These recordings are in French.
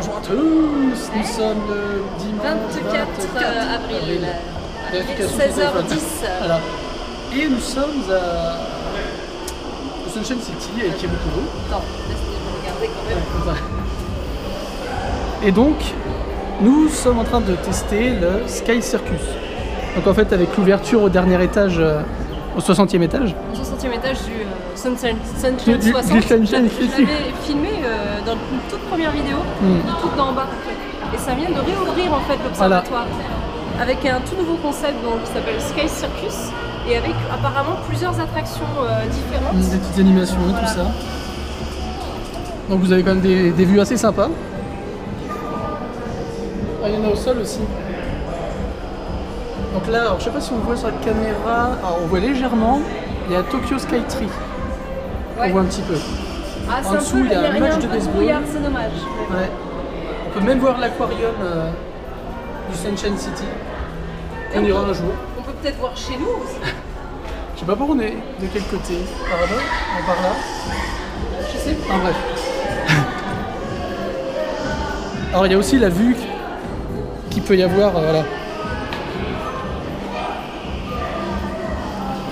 Bonjour à tous, nous sommes le dimanche 24 avril, Vérification 16h10. Voilà. Et nous sommes à Sunshine City avec Kirikuro. Attends, laisse-moi regarder quand même. Et donc, nous sommes en train de tester le Sky Circus. Donc en fait, avec l'ouverture au dernier étage, au 60e étage. Au 60e étage du Sunshine Du 60. Sunshine Je l'avais City. filmé dans une toute première vidéo, tout d'en bas. Et ça vient de réouvrir en fait l'observatoire. Avec un tout nouveau concept donc, qui s'appelle Sky Circus. Et avec apparemment plusieurs attractions différentes. Des petites animations, Voilà. tout ça. Donc vous avez quand même des vues assez sympas. Ah, il y en a au sol aussi. Donc là, alors, je sais pas si on voit sur la caméra, alors, on voit légèrement, il y a Tokyo Sky Tree. Ouais. On voit un petit peu. Ah, En dessous, il y a un match de baseball. brouillard, c'est dommage. Ouais. On peut même voir l'aquarium du Sunshine City. On ira un jour. On peut peut-être voir chez nous aussi. Je sais pas par où on est, de quel côté. Par là, par là. Je sais pas. Enfin bref. Alors il y a aussi la vue qu'il peut y avoir, voilà.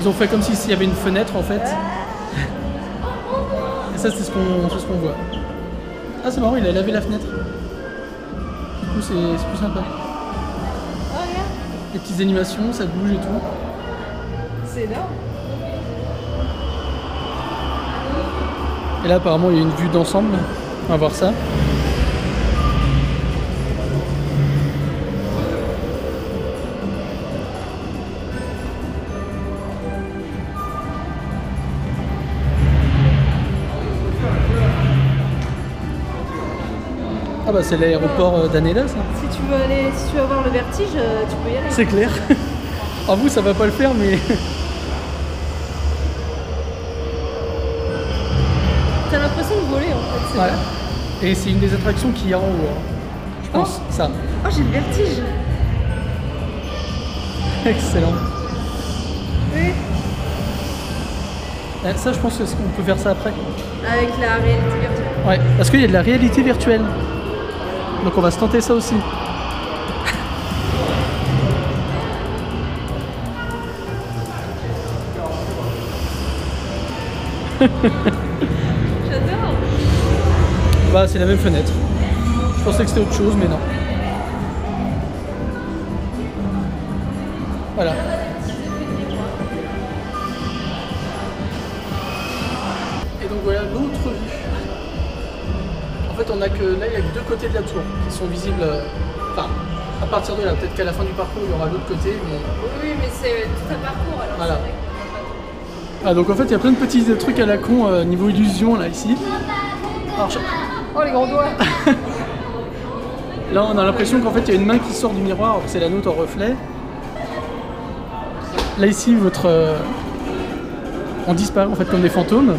Ils ont fait comme s'il y avait une fenêtre en fait. Et ça c'est ce qu'on voit. Ah c'est marrant, il a lavé la fenêtre. Du coup c'est plus sympa. Oh, regarde. Les petites animations, ça bouge et tout. C'est énorme. Et là apparemment il y a une vue d'ensemble. On va voir ça. Ah bah c'est l'aéroport d'Haneda ça. Si tu veux avoir le vertige, tu peux y aller. C'est clair. En vous ça va pas le faire mais... T'as l'impression de voler en fait. C'est Ouais. vrai. Et c'est une des attractions qu'il y a en haut. Hein. Je pense ça. Oh, j'ai le vertige. Excellent. Oui. Ça je pense que qu'on peut faire ça après. Avec la réalité virtuelle. Ouais. Parce qu'il y a de la réalité virtuelle. Donc on va se tenter ça aussi. J'adore. Bah c'est la même fenêtre. Je pensais que c'était autre chose mais non. Voilà. Et donc voilà l'autre vue. En fait on a que là il y a que deux côtés de la tour qui sont visibles. Enfin à partir de là, peut-être qu'à la fin du parcours il y aura l'autre côté mais. Oui, mais c'est tout un parcours alors. Voilà. C'est vrai qu'on voit Ah donc en fait il y a plein de petits trucs à la con niveau illusion là ici. Alors, pas. Oh, les grands doigts. là on a l'impression qu'en fait il y a une main qui sort du miroir alors que c'est la nôtre en reflet. Là ici votre on disparaît en fait comme des fantômes.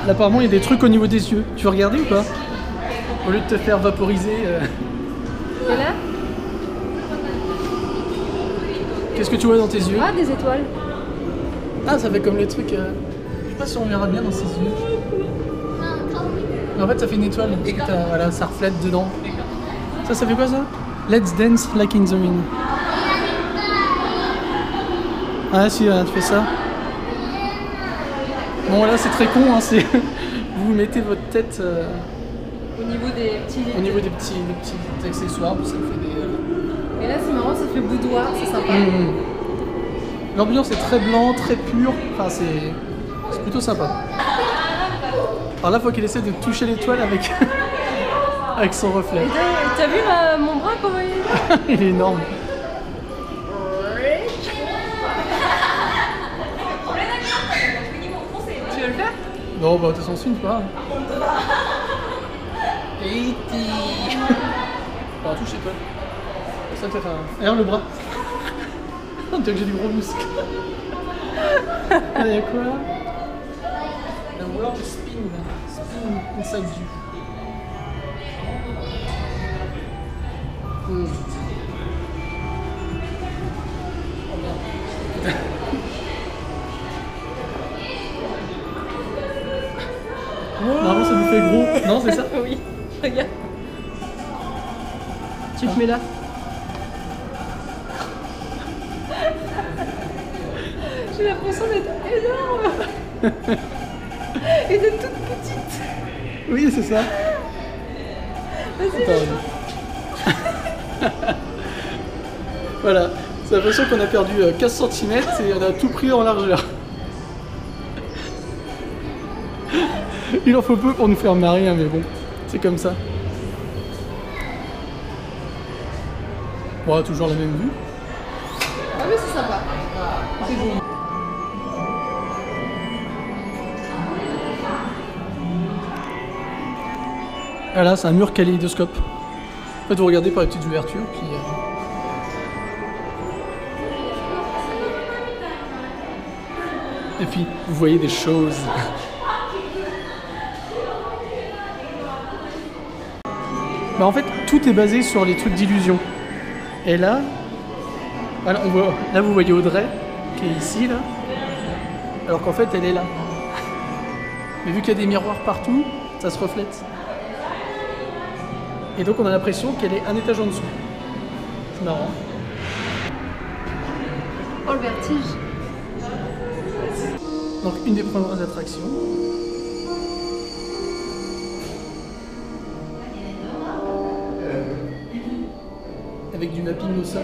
Là apparemment il y a des trucs au niveau des yeux. Tu veux regarder ou pas? Au lieu de te faire vaporiser. Et là? Qu'est-ce que tu vois dans tes yeux? Ah, des étoiles. Ah ça fait comme les trucs. Je sais pas si on verra bien dans ses yeux. Mais en fait ça fait une étoile. Parce que voilà, ça reflète dedans. Ça fait quoi ça? Let's dance like in the wind. Ah si, tu fais ça. Bon voilà c'est très con, hein, c'est... vous mettez votre tête Au niveau des petits. au niveau des petits accessoires, ça fait des... Et là, c'est marrant, ça fait boudoir, c'est sympa. L'ambiance est très blanc, très pure, enfin c'est plutôt sympa. Alors là faut qu'il essaie de toucher l'étoile avec avec son reflet. Et t'as vu mon bras comment il est? Il est énorme. Tu veux le faire? Non bah de toute façon on se pas. E.T. Alors touchez pas. Ça peut-être un... Regarde le bras. On dirait que j'ai du gros muscle. Il y a quoi là? The world spin. Spin inside you. Normalement ça nous fait gros. Non, c'est ça? Oui, regarde. Tu te mets là. J'ai l'impression d'être énorme. Et d'être toute petite. Oui, c'est ça. Vas-y. Attends. Voilà, c'est l'impression qu'on a perdu 15 cm et on a tout pris en largeur. Il en faut peu pour nous faire marrer, hein, mais bon, c'est comme ça. Bon, toujours la même vue. Ah mais c'est sympa. C'est beau. Ah là, c'est un mur kaléidoscope. En fait, vous regardez par les petites ouvertures, puis... Et puis, vous voyez des choses. Bah en fait, tout est basé sur les trucs d'illusion. Et là, voilà, on voit, là vous voyez Audrey, qui est ici, là. Alors qu'en fait, elle est là. Mais vu qu'il y a des miroirs partout, ça se reflète. Et donc on a l'impression qu'elle est un étage en dessous. C'est marrant. Oh le vertige. Donc une des premières attractions. Avec du mapping au sol.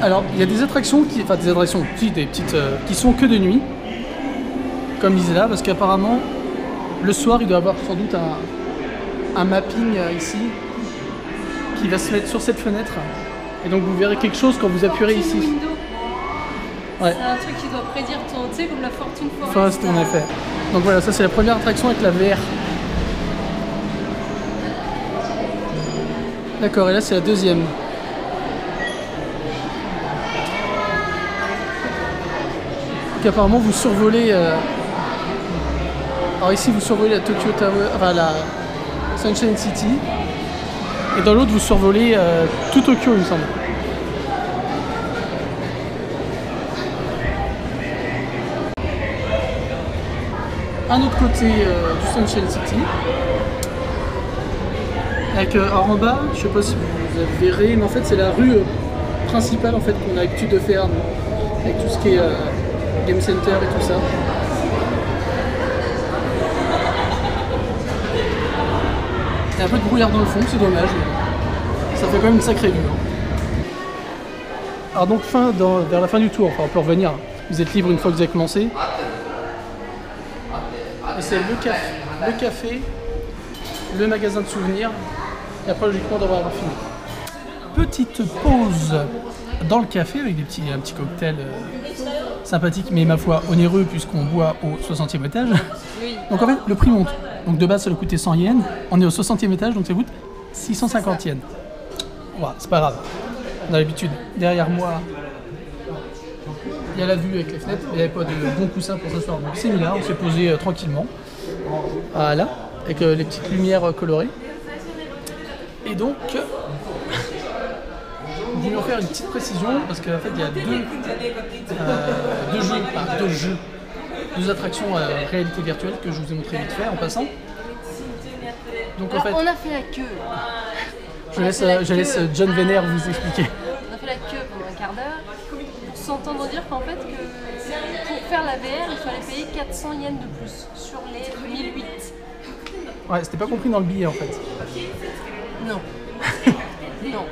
Alors, il y a des attractions qui, enfin des attractions, si, des petites, qui sont que de nuit, comme disait là, parce qu'apparemment, le soir, il doit y avoir sans doute un mapping ici, qui va se mettre sur cette fenêtre, et donc vous verrez quelque chose quand vous appuierez ici. Ouais. C'est un truc qui doit prédire ton, tu sais, comme la fortune Forest, en effet. Donc voilà, ça c'est la première attraction avec la VR. D'accord, et là c'est la deuxième. Donc apparemment vous survolez... Alors ici vous survolez la Tokyo Tower, enfin la Sunshine City. Et dans l'autre vous survolez tout Tokyo il me semble. Un autre côté du Sunshine City. Avec, alors en bas, je sais pas si vous verrez, mais en fait c'est la rue principale en fait qu'on a l'habitude de faire, nous, avec tout ce qui est Game Center et tout ça. Il y a un peu de brouillard dans le fond, c'est dommage, mais ça fait quand même une sacrée vue. Alors donc vers la fin du tour, enfin on peut revenir, vous êtes libre une fois que vous avez commencé. Et c'est le café, le magasin de souvenirs, et après logiquement on devrait avoir fini. Petite pause dans le café avec un petit cocktail sympathique, mais ma foi onéreux puisqu'on boit au 60e étage. Oui. Donc en fait le prix monte. Donc de base ça doit coûter 100 yens, on est au 60e étage donc ça coûte 650 yens. Voilà, c'est pas grave, on a l'habitude. Derrière moi, il y a la vue avec les fenêtres, il n'y avait pas de bon coussin pour s'asseoir. Donc c'est mis là, on s'est posé tranquillement. Voilà, avec les petites lumières colorées. Et donc, nous voulions faire une petite précision, parce qu'en fait il y a deux attractions réalité virtuelle que je vous ai montré vite fait en passant. Donc en fait, on a fait la queue. je laisse John Venner vous expliquer. On a fait la queue pendant un quart d'heure, s'entendre dire qu'en fait que pour faire la VR il fallait payer 400 yens de plus sur les 1008. Ouais, c'était pas compris dans le billet en fait. Non. Non.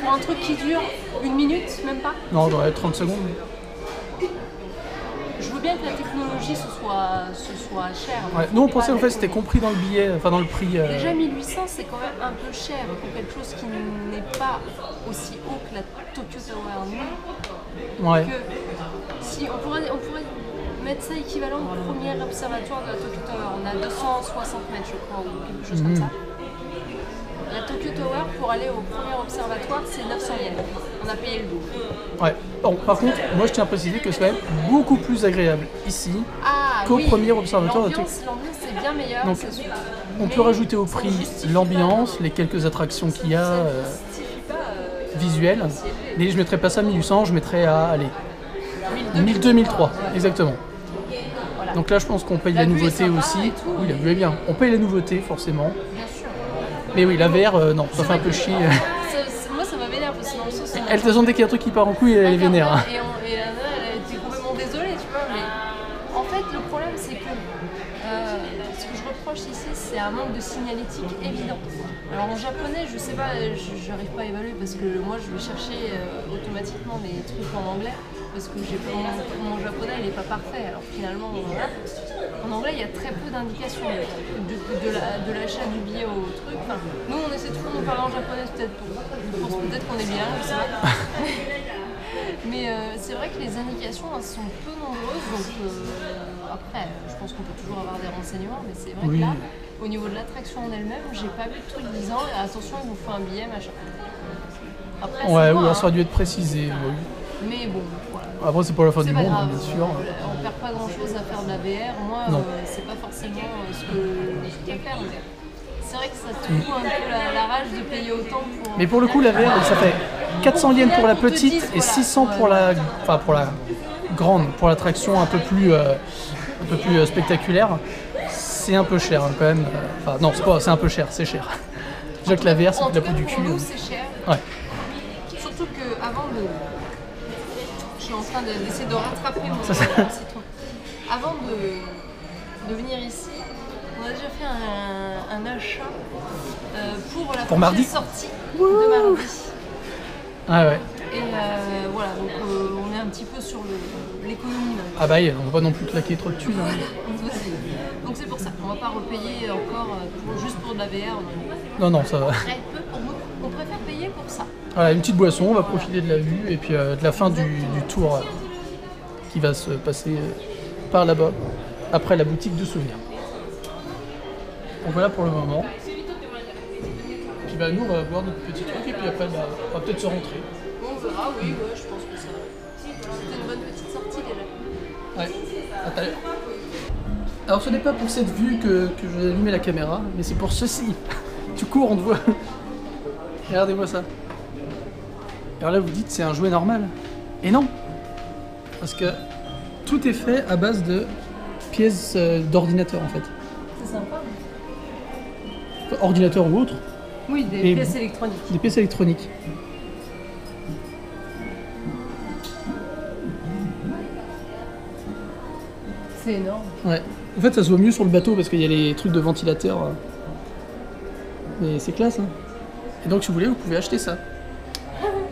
Pour un truc qui dure une minute, même pas. Non, dans 30 secondes. Je veux bien que la technologie ce soit cher. Ouais. Nous on pensait en fait c'était compris dans le billet, enfin dans le prix. Déjà 1800 c'est quand même un peu cher pour quelque chose qui n'est pas aussi haut que la Tokyo Tower nu. Ouais. Que si on pourrait mettre ça équivalent au premier observatoire de la Tokyo Tower. On a 260 mètres je crois ou quelque chose comme ça. La Tokyo Tower pour aller au premier observatoire, c'est 900 yens. On a payé le double. Ouais. Bon, par contre, moi je tiens à préciser que c'est quand même beaucoup plus agréable ici qu'au premier observatoire de Tokyo. L'ambiance est bien meilleure, donc, c'est sûr. On peut rajouter au prix l'ambiance, les quelques attractions qu'il y a visuelles. Mais je mettrais pas ça à 1800, je mettrais à allez, 1002-1003, exactement. Voilà. Donc là je pense qu'on paye la nouveauté aussi. Oui, la vue est bien. On paye la nouveauté forcément. Bien sûr. Mais oui, la VR, non, ça fait un peu chier. Moi ça m'a vénère parce que dans le sens. Elle te sent dès qu'il y a un truc qui part en couille, elle est vénère. Et Anna, elle était complètement désolée, tu vois. Mais en fait, le problème c'est que ce que je reproche ici, c'est un manque de signalétique évident. Alors en japonais, je sais pas, j'arrive pas à évaluer parce que moi je vais chercher automatiquement les trucs en anglais parce que mon japonais il est pas parfait. Alors finalement, en anglais il y a très peu d'indications de l'achat du billet au truc. Enfin, nous on essaie toujours de nous parler en japonais peut-être peut-être qu'on est bien, je sais pas. Mais c'est vrai que les indications elles sont peu nombreuses, donc après je pense qu'on peut toujours avoir des renseignements, mais c'est vrai que là, au niveau de l'attraction en elle-même, j'ai pas vu de truc disant attention il vous faut un billet machin. Après, ouais, oui, ça aurait dû être précisé. Oui. Mais bon, voilà. Après c'est pas la fin du monde, grave, bien sûr. On perd pas grand chose à faire de la VR, moi c'est pas forcément ce que je préfère. C'est vrai que ça te fout un peu la rage de payer autant pour... Mais pour le coup, la VR, ça fait 400 yens pour la petite et 600 pour la grande, pour l'attraction un peu plus spectaculaire. C'est un peu cher hein, quand même. Enfin non, c'est un peu cher, c'est cher. Déjà que la VR, c'est de la peau du cul. Pour nous, c'est cher. Ouais. Surtout que avant de... Je suis en train d'essayer de rattraper mon citron. Avant de venir ici, on a déjà fait un achat pour la prochaine sortie de mardi. Ah ouais. Et voilà, donc on est un petit peu sur l'économie. Ah bah on va pas non plus claquer trop de thunes. Hein. Donc c'est pour ça, on va pas repayer encore juste pour de la VR. Non, ça va. Très peu pour nous, on préfère payer pour ça. Voilà, une petite boisson, on va profiter de la vue et puis de la fin du tour qui va se passer par là-bas, après la boutique de souvenirs. Donc voilà pour le moment. Puis bah, nous on va voir notre petit truc et puis après on va peut-être se rentrer. On verra, oui, ouais, je pense que ça. C'était une bonne petite sortie déjà. Ouais, à tout à l'heure. Alors ce n'est pas pour cette vue que je vais allumer la caméra, mais c'est pour ceci. Tu cours, on te voit. Regardez-moi ça. Alors là vous dites c'est un jouet normal. Et non. Parce que tout est fait à base de pièces d'ordinateur en fait. C'est sympa. Ordinateur ou autre. Oui, des pièces électroniques. Des pièces électroniques. C'est énorme. Ouais. En fait, ça se voit mieux sur le bateau parce qu'il y a les trucs de ventilateur. Mais c'est classe, hein. Et donc, si vous voulez, vous pouvez acheter ça.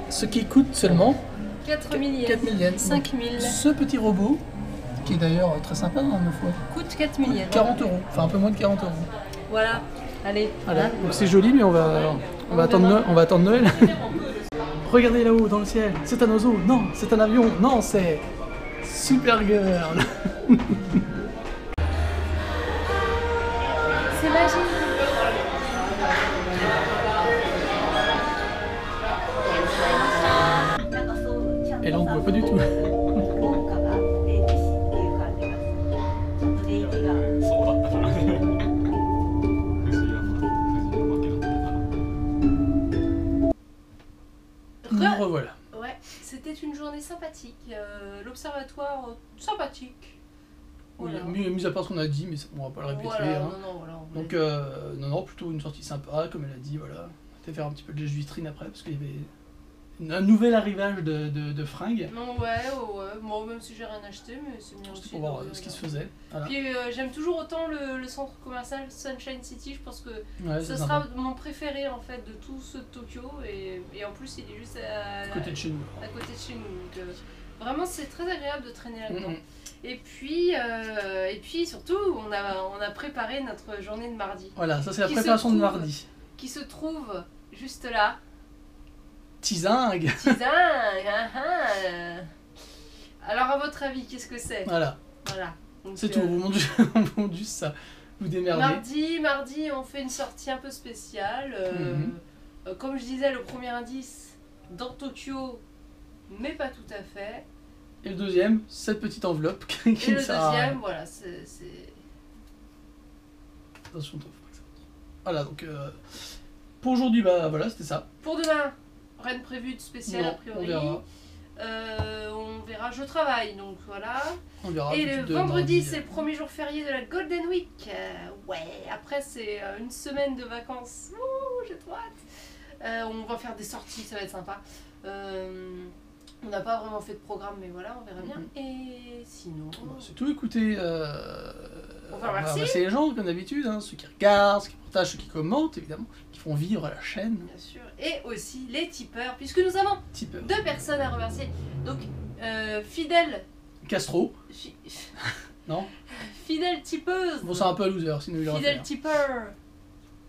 Ce qui coûte seulement 4 000 yens. 4 000 yens. 5 000. Ce petit robot, qui est d'ailleurs très sympa, hein, ma foi, coûte 4 000 yens. 40 €. Enfin, un peu moins de 40 €. Voilà. Allez. Voilà. Donc c'est joli, mais on va attendre Noël. Regardez là-haut dans le ciel, c'est un oiseau, non, c'est un avion, non, c'est Supergirl. C'est magique. Et là on ne voit pas du tout. Nous revoilà. Ouais, c'était une journée sympathique. L'observatoire sympathique. Voilà. Oui, mis à part ce qu'on a dit, mais on va pas le répéter. Voilà, hein. voilà, donc non, plutôt une sortie sympa, comme elle a dit, voilà. On va faire un petit peu de vitrine après, parce qu'il y avait un nouvel arrivage de fringues. Non, ouais. Moi, même si j'ai rien acheté, mais c'est bien aussi. Pour voir ce qui se faisait. Voilà. Puis j'aime toujours autant le centre commercial Sunshine City. Je pense que ce sympa. sera mon préféré en fait de tout ce Tokyo. Et en plus, il est juste à côté de chez nous. À côté de chez nous. Donc, vraiment, c'est très agréable de traîner là-dedans. Et puis surtout, on a préparé notre journée de mardi. Voilà, ça c'est la préparation de mardi. Qui se trouve juste là. Tizingue. Alors à votre avis, qu'est-ce que c'est? Voilà. C'est tout, vous juste ça. Vous démerdez. Mardi, on fait une sortie un peu spéciale. comme je disais, le premier indice dans Tokyo, mais pas tout à fait. Et le deuxième, cette petite enveloppe qui Et ne le sert à rien. deuxième, voilà, c'est... Attention, toi, faut pas que ça monte. Voilà, donc pour aujourd'hui, bah voilà, c'était ça. Pour demain, rien de prévu de spécial Non, a priori. on verra. On verra, je travaille, donc voilà. On verra. Et tout de le suite de vendredi, mardi. c'est le premier jour férié de la Golden Week. Ouais, après c'est une semaine de vacances. Ouh, j'ai trop hâte. On va faire des sorties, ça va être sympa. On n'a pas vraiment fait de programme, mais voilà, on verra bien. Et sinon... Bon, c'est tout, écoutez. On va remercier. remercier les gens, comme d'habitude, hein, ceux qui regardent, ceux qui partagent, ceux qui commentent, évidemment, qui font vivre la chaîne. Bien sûr. Et aussi les tipeurs, puisque nous avons Tipeur. 2 personnes à remercier. Donc, fidèle... Castro, fi- non Fidèle tipeuse. Bon, c'est un peu un loser, sinon il aurait fait. Fidèle tipeur.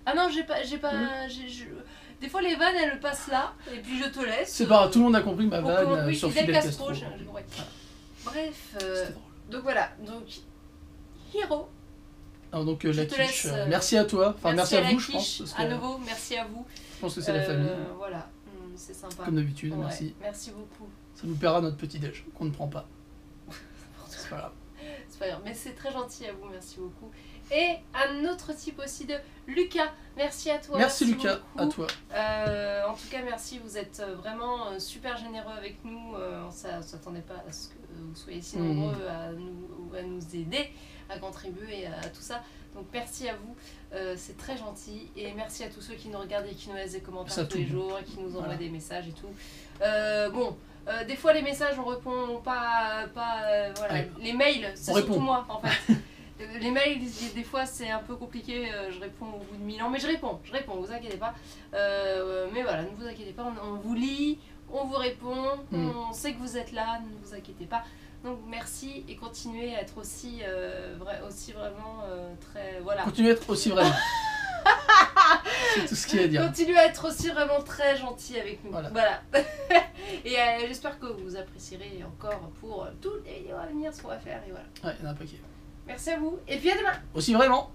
Ah non, j'ai pas... Des fois, les vannes, elles passent là, et puis je te laisse. C'est pas grave, tout le monde a compris ma on vanne commence- oui, sur Fidel Fidel Castro, Castro. j'ai compris. Voilà. Bref, C'était drôle. donc voilà, donc Hiro, Alors, donc je la te quiche, laisse, merci à toi, enfin merci à la vous, je quiche, pense, parce que à nouveau, merci à vous. je pense que c'est la famille, Voilà, c'est sympa. comme d'habitude, Ouais, merci. merci beaucoup. Ça nous paiera notre petit déj, qu'on ne prend pas. C'est pas grave. C'est pas grave, mais c'est très gentil à vous, merci beaucoup. Et un autre type aussi de Lucas, merci à toi. Merci Lucas, beaucoup. à toi. En tout cas, merci, vous êtes vraiment super généreux avec nous. On ne s'attendait pas à ce que vous soyez si nombreux à nous aider, à contribuer à tout ça. Donc merci à vous, c'est très gentil. Et merci à tous ceux qui nous regardent et qui nous laissent des commentaires Ça tous les tout. jours et qui nous envoient Voilà. des messages et tout. Des fois les messages on répond pas voilà. Ouais. Les mails, c'est On surtout répond. moi en fait. Les mails, des fois c'est un peu compliqué, je réponds au bout de 1000 ans, mais je réponds, vous inquiétez pas. Mais voilà, ne vous inquiétez pas, on vous lit, on vous répond, on sait que vous êtes là, ne vous inquiétez pas. Donc merci et continuez à être aussi vraiment très... Voilà. Continuez à être aussi vraiment. C'est tout ce qu'il y a à dire. Continuez à être aussi vraiment très gentil avec nous. Voilà. Et j'espère que vous apprécierez encore pour toutes les vidéos à venir ce qu'on va faire. Et voilà. Ouais, il y en a un paquet. Merci à vous et puis à demain. Aussi vraiment.